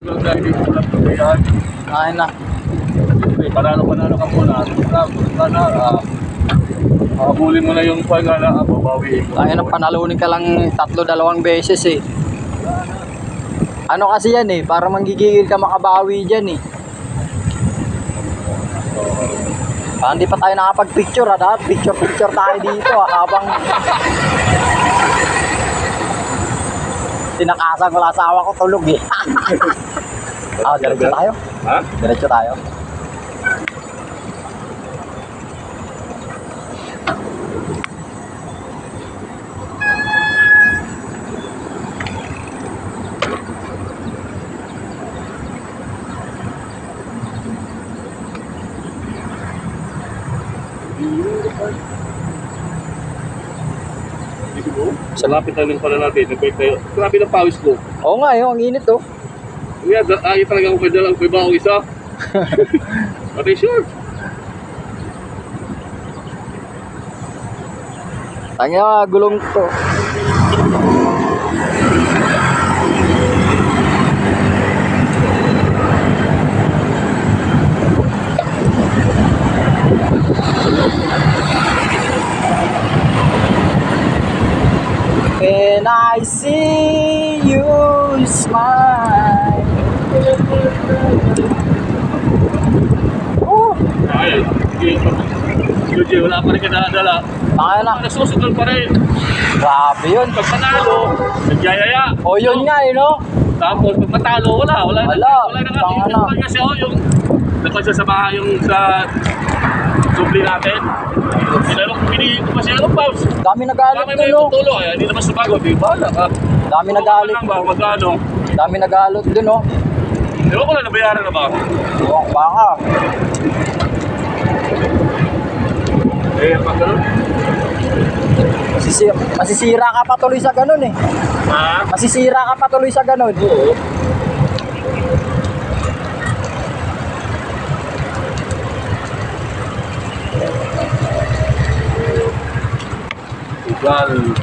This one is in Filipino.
Dahil ito lang ito yan. Ay na. Panalo ka muna. Sana, habulin mo na yung pagana, babawiin mo. Ay na, panalunin ka lang 3-2 beses eh. Ano kasi yan eh, para manggigigil ka makabawi dyan eh. Hindi pa tayo nakapag-picture ha, picture tayo dito habang tinakasan ko lang asawa ko tulog eh. Diretso tayo. Ha? Diretso tayo. Sa lapit na lang pala natin, nag-break tayo. Grabe ng pawis ko. Oo nga ang init oh. Kaya ayaw talaga ako pwede lang, pwede ako isa. Okay, sure. Tanga, gulong to. When I see you smile. Oh, Ay, sige. Wala pa rin kinadala. tanga na. Nasusugal pa rin. Grabe yun. Pag panalo, nagyayaya. O yun nga eh, no? Tapos pag matalo, wala Wala. na Tama na. kasi yung napagsasamahan yung sa supli natin. Pinili ko kasi ano, Pops? Dami nagalit Kami dun, may no? tutulo, hindi naman sumagot, di ba? Dami nagalit. Magkano? Dami nagalit dun, no? Ewan ko lang, nabayaran na ba? Oh, baka. Pag ganun? Masisira ka pa tuloy sa ganun eh. Ha? Masisira ka pa tuloy sa ganun. Oo. Ugal.